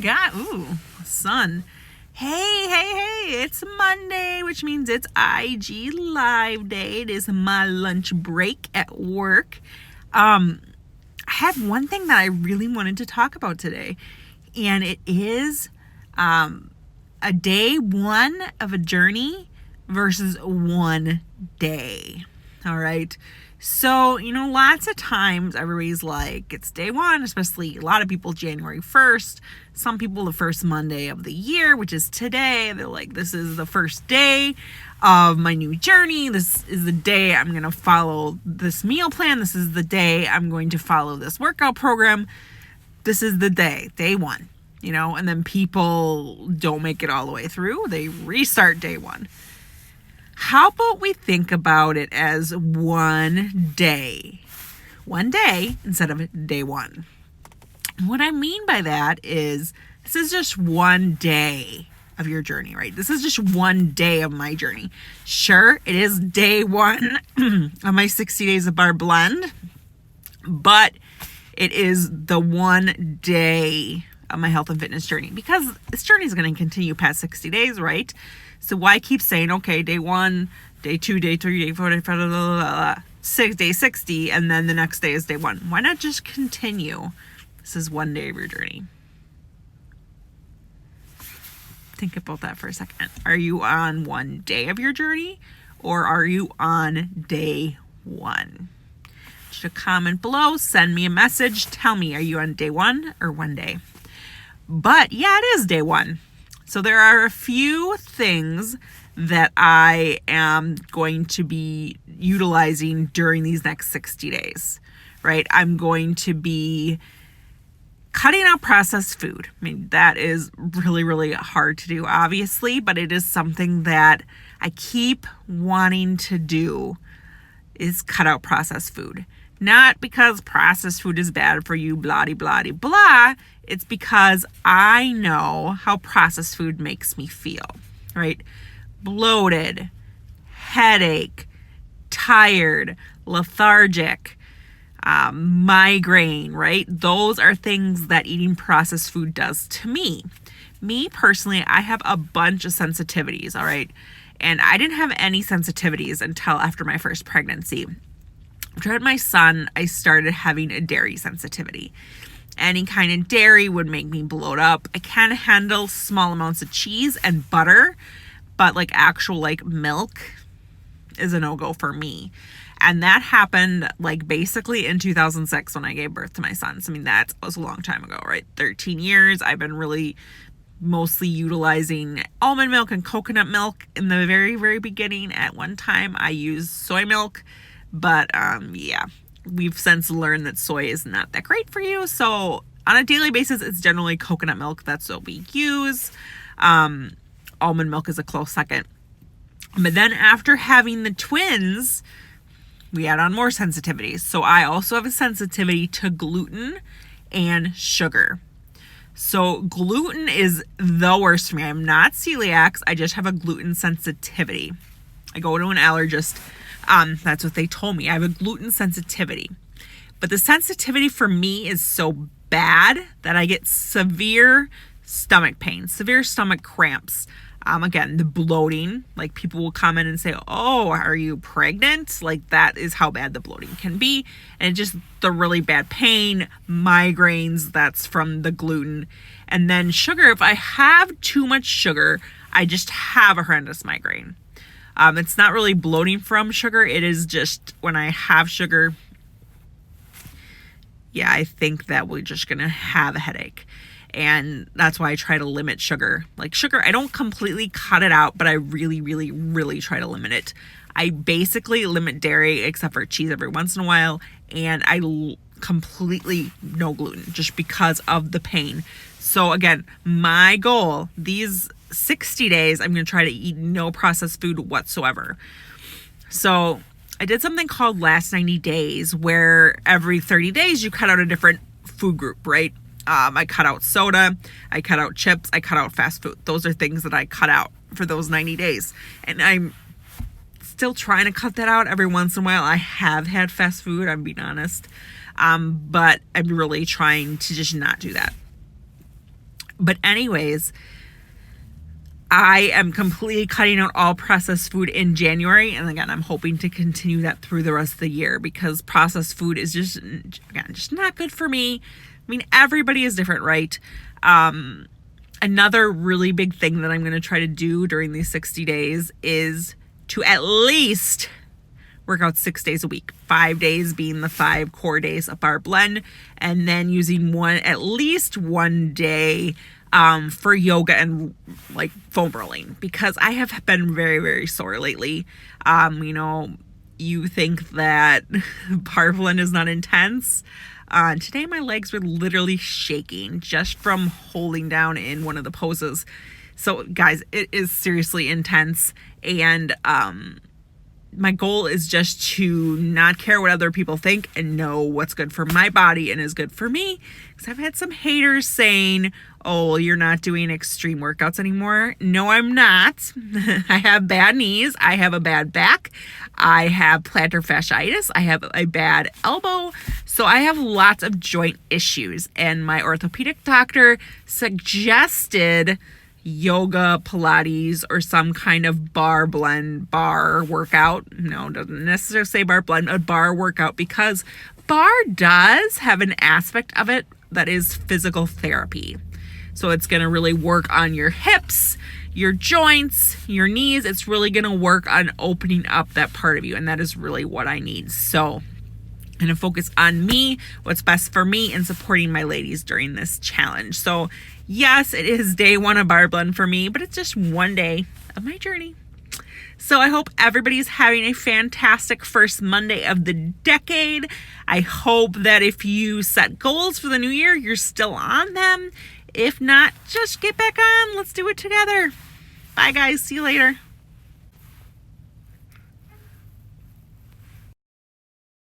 God. Ooh, sun. Hey, it's Monday, which means it's IG Live Day. It is my lunch break at work. I have one thing that I really wanted to talk about today, and it is a day one of a journey versus one day. All right. So, lots of times everybody's like, it's day one, especially a lot of people January 1st. Some people the first Monday of the year, which is today. They're like, this is the first day of my new journey. This is the day I'm going to follow this meal plan. This is the day I'm going to follow this workout program. This is the day one, and then people don't make it all the way through. They restart day one. How about we think about it as one day instead of day one? What I mean by that is this is just one day of your journey, right? This is just one day of my journey. Sure, it is day one of my 60 Days of Bar Blend, but it is the one day of my health and fitness journey because this journey is going to continue past 60 days, right? So why keep saying, okay, day one, day two, day three, day four, day five, day 60, and then the next day is day one? Why not just continue? This is one day of your journey. Think about that for a second. Are you on one day of your journey, or are you on day one? Just a comment below, send me a message, tell me, are you on day one or one day? But yeah, it is day one. So there are a few things that I am going to be utilizing during these next 60 days, right? I'm going to be cutting out processed food. I mean, that is really, really hard to do, obviously, but it is something that I keep wanting to do is cut out processed food. Not because processed food is bad for you, blah, blah, blah, blah. It's because I know how processed food makes me feel, right? Bloated, headache, tired, lethargic, migraine, right? Those are things that eating processed food does to me. Me personally, I have a bunch of sensitivities, all right? And I didn't have any sensitivities until after my first pregnancy. After I had my son, I started having a dairy sensitivity. Any kind of dairy would make me bloat up. I can handle small amounts of cheese and butter, but actual milk is a no-go for me. And that happened basically in 2006 when I gave birth to my son. So, that was a long time ago, right? 13 years. I've been really mostly utilizing almond milk and coconut milk in the very, very beginning. At one time, I used soy milk. But we've since learned that soy is not that great for you. So on a daily basis, it's generally coconut milk. That's what we use. Almond milk is a close second. But then after having the twins, we add on more sensitivities. So I also have a sensitivity to gluten and sugar. So gluten is the worst for me. I'm not celiac. I just have a gluten sensitivity. I go to an allergist. That's what they told me. I have a gluten sensitivity. But the sensitivity for me is so bad that I get severe stomach pain, severe stomach cramps. Again, the bloating, people will comment and say, oh, are you pregnant? That is how bad the bloating can be. And just the really bad pain, migraines, that's from the gluten. And then sugar, if I have too much sugar, I just have a horrendous migraine. It's not really bloating from sugar. It is just when I have sugar, I think that we're just going to have a headache. And that's why I try to limit sugar. Sugar, I don't completely cut it out, but I really, really, really try to limit it. I basically limit dairy except for cheese every once in a while. And I completely no gluten just because of the pain. So again, my goal, these 60 days, I'm going to try to eat no processed food whatsoever. So I did something called Last 90 Days where every 30 days you cut out a different food group, right? I cut out soda, I cut out chips, I cut out fast food. Those are things that I cut out for those 90 days. And I'm still trying to cut that out every once in a while. I have had fast food, I'm being honest. But I'm really trying to just not do that. But anyways, I am completely cutting out all processed food in January. And again, I'm hoping to continue that through the rest of the year because processed food is just not good for me. I mean, everybody is different, right? Another really big thing that I'm going to try to do during these 60 days is to at least work out 6 days a week, 5 days being the 5 core days of Barre Blend, and then using at least one day for yoga and like foam rolling, because I have been very, very sore lately. You think that Barre Blend is not intense. Today my legs were literally shaking just from holding down in one of the poses. So guys, it is seriously intense, and my goal is just to not care what other people think and know what's good for my body and is good for me. Because I've had some haters saying, oh, you're not doing extreme workouts anymore. No, I'm not. I have bad knees. I have a bad back. I have plantar fasciitis. I have a bad elbow. So I have lots of joint issues. And my orthopedic doctor suggested yoga, Pilates, or some kind of Barre Blend workout. No, doesn't necessarily say Barre Blend, a barre workout, because barre does have an aspect of it that is physical therapy. So it's going to really work on your hips, your joints, your knees. It's really going to work on opening up that part of you. And that is really what I need. So I'm going to focus on me, what's best for me, and supporting my ladies during this challenge. So yes, it is day 1 of Barre Blend for me, but it's just one day of my journey. So I hope everybody's having a fantastic first Monday of the decade. I hope that if you set goals for the new year, you're still on them. If not, just get back on. Let's do it together. Bye, guys. See you later.